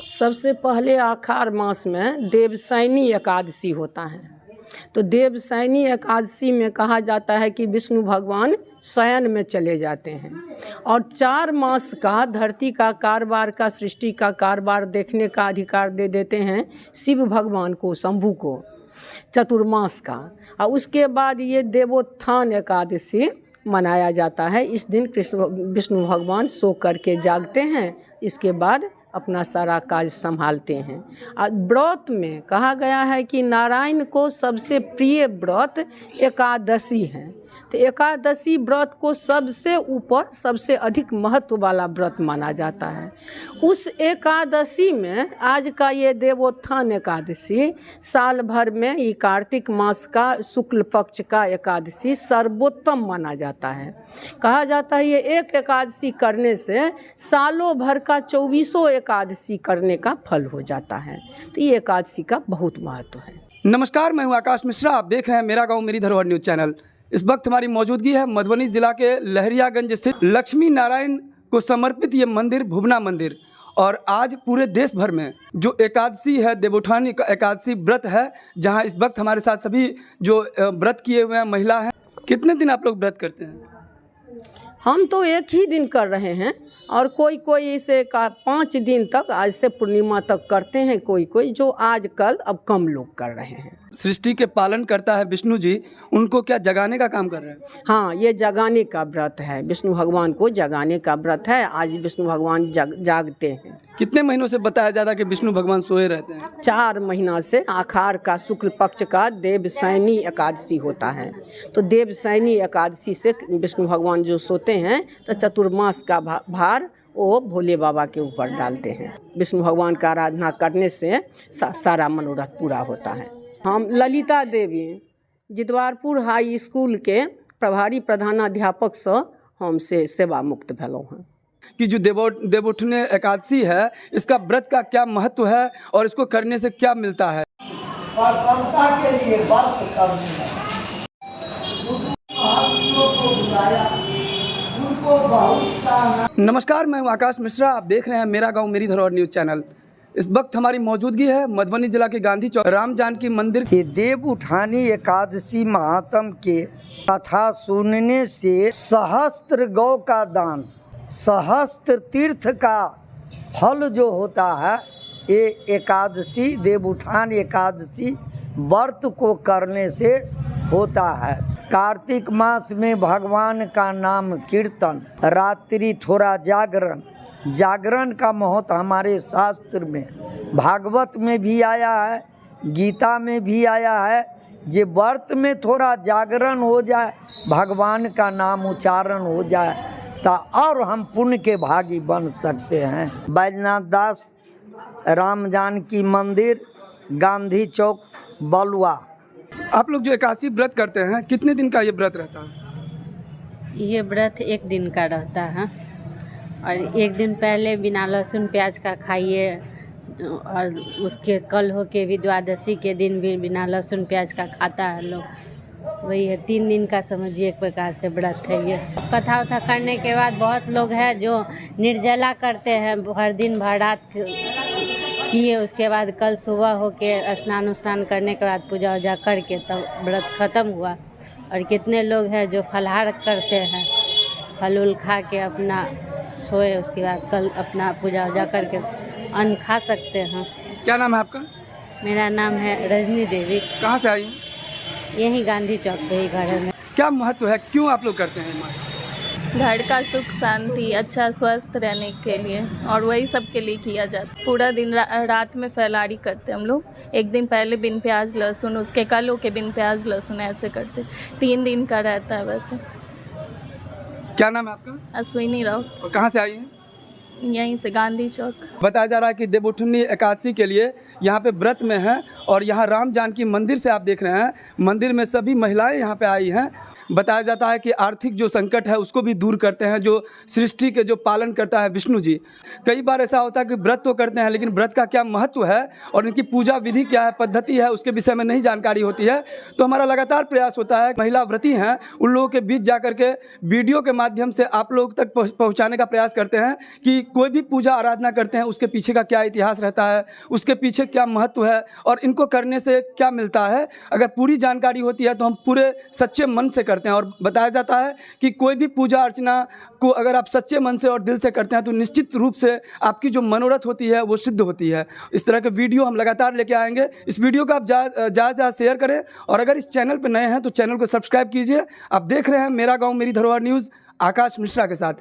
सबसे पहले आषाढ़ मास में देवशयनी एकादशी होता है। तो देवशयनी एकादशी में कहा जाता है कि विष्णु भगवान शयन में चले जाते हैं और 4 मास का धरती का कारोबार का सृष्टि का कारोबार देखने का अधिकार दे देते हैं शिव भगवान को, शंभु को, चतुर्मास का। और उसके बाद ये देवोत्थान एकादशी मनाया जाता है। इस दिन विष्णु भगवान सो करके जागते हैं, इसके बाद अपना सारा काज संभालते हैं। और व्रत में कहा गया है कि नारायण को सबसे प्रिय व्रत एकादशी है। तो एकादशी व्रत को सबसे ऊपर सबसे अधिक महत्व वाला व्रत माना जाता है। उस एकादशी में आज का ये देवोत्थान एकादशी साल भर में ये कार्तिक मास का शुक्ल पक्ष का एकादशी सर्वोत्तम माना जाता है। कहा जाता है ये एक एकादशी करने से सालों भर का 24 एकादशी करने का फल हो जाता है। तो ये एकादशी का बहुत महत्व है। नमस्कार, मैं हूं आकाश मिश्रा। आप देख रहे हैं मेरा गांव मेरी धरोहर न्यूज़ चैनल। इस वक्त हमारी मौजूदगी है मधुबनी जिला के लहरियागंज स्थित लक्ष्मी नारायण को समर्पित ये मंदिर भुवना मंदिर। और आज पूरे देश भर में जो एकादशी है, देवोत्थान एकादशी व्रत है, जहां इस वक्त हमारे साथ सभी जो व्रत किए हुए हैं महिला हैं। कितने दिन आप लोग व्रत करते हैं? हम तो एक ही दिन कर रहे हैं और कोई कोई इसे 5 दिन तक, आज से पूर्णिमा तक करते हैं। कोई जो आजकल अब कम लोग कर रहे हैं। सृष्टि के पालन करता है विष्णु जी, उनको क्या जगाने का काम कर रहे हैं? हाँ, ये जगाने का व्रत है। विष्णु भगवान को जगाने का व्रत है। आज विष्णु भगवान जागते हैं। कितने महीनों से बताया जाता है कि विष्णु भगवान सोए रहते हैं? 4 महीना से आषाढ़ का शुक्ल पक्ष का देवशयनी एकादशी होता है। तो देवशयनी एकादशी से विष्णु भगवान जो सोते हैं तो चतुर्मास का भार वो भोले बाबा के ऊपर डालते हैं। विष्णु भगवान का आराधना करने से सारा मनोरथ पूरा होता है। हम ललिता देवी जितवारपुर हाई स्कूल के प्रभारी प्रधानाध्यापक से हम से सेवा मुक्त भेलौं हैं। कि जो देवोत्थान एकादशी है, इसका व्रत का क्या महत्व है और इसको करने से क्या मिलता है? समता के लिए व्रत करना, नमस्कार, मैं हूं आकाश मिश्रा। आप देख रहे हैं मेरा गांव मेरी धरोहर न्यूज़ चैनल। इस वक्त हमारी मौजूदगी है मधुबनी जिला के गांधी चौक राम जानकी मंदिर के देवउठानी एकादशी महात्म के कथा सुनने से सहस्त्र गौ का दान, सहस्त्र तीर्थ का फल जो होता है, ये एकादशी देवउठान एकादशी व्रत को करने से होता है। कार्तिक मास में भगवान का नाम कीर्तन, रात्रि थोड़ा जागरण का महत्व हमारे शास्त्र में, भागवत में भी आया है, गीता में भी आया है। जे व्रत में थोड़ा जागरण हो जाए, भगवान का नाम उच्चारण हो जाए तो और हम पुण्य के भागी बन सकते हैं। बैजनाथ दास राम जानकी मंदिर, गांधी चौक, बलुआ। आप लोग जो एकादशी व्रत करते हैं, कितने दिन का ये व्रत रहता है? ये व्रत 1 दिन का रहता है और 1 दिन पहले बिना लहसुन प्याज का खाइए और उसके कल हो के भी द्वादशी के दिन भी बिना लहसुन प्याज का खाता है लोग। वही है 3 दिन का, समझिए एक प्रकार से व्रत है ये। कथा उथा करने के बाद बहुत लोग हैं जो निर्जला करते हैं, भर दिन भर रात किए, उसके बाद कल सुबह हो के स्नान उस्नान करने के बाद पूजा उजा करके तब व्रत ख़त्म हुआ। और कितने लोग हैं जो फलाहार करते हैं, फल उल खा के अपना सोए, उसके बाद कल अपना पूजा उजा करके अन्न खा सकते हैं। क्या नाम है आपका? मेरा नाम है रजनी देवी। कहाँ से आई हैं? यहीं गांधी चौक पे ही घर है। क्या महत्व है, क्यों आप लोग करते हैं? घर का सुख शांति, अच्छा स्वस्थ रहने के लिए, और वही सब के लिए किया जाता है। पूरा दिन रात में फलाहारी करते हम लोग। 1 दिन पहले बिन प्याज लहसुन, उसके कल हो के बिन प्याज लहसुन, ऐसे करते। 3 दिन का रहता है वैसे। क्या नाम है आपका? अश्विनी राउत। और कहाँ से आई हैं? यहीं से, गांधी चौक। बताया जा रहा है कि देवोत्थानी एकादशी के लिए यहाँ पे व्रत में हैं और यहाँ राम जानकी मंदिर से आप देख रहे हैं, मंदिर में सभी महिलाएं यहाँ पे आई हैं। बताया जाता है कि आर्थिक जो संकट है उसको भी दूर करते हैं, जो सृष्टि के जो पालन करता है विष्णु जी। कई बार ऐसा होता है कि व्रत तो करते हैं लेकिन व्रत का क्या महत्व है और इनकी पूजा विधि क्या है, पद्धति है, उसके विषय में नहीं जानकारी होती है। तो हमारा लगातार प्रयास होता है महिला व्रती हैं उन लोगों के बीच जा करके वीडियो के माध्यम से आप लोग तक पहुंचाने का प्रयास करते हैं कि कोई भी पूजा आराधना करते हैं उसके पीछे का क्या इतिहास रहता है, उसके पीछे क्या महत्व है और इनको करने से क्या मिलता है। अगर पूरी जानकारी होती है तो हम पूरे सच्चे मन से करते हैं और बताया जाता है कि कोई भी पूजा अर्चना को अगर आप सच्चे मन से और दिल से करते हैं तो निश्चित रूप से आपकी जो मनोरथ होती है वो सिद्ध होती है। इस तरह के वीडियो हम लगातार लेके आएंगे। इस वीडियो को आप ज़्यादा शेयर करें और अगर इस चैनल पर नए हैं तो चैनल को सब्सक्राइब कीजिए। आप देख रहे हैं मेरा गाँव मेरी धरोहर न्यूज़ आकाश मिश्रा के साथ।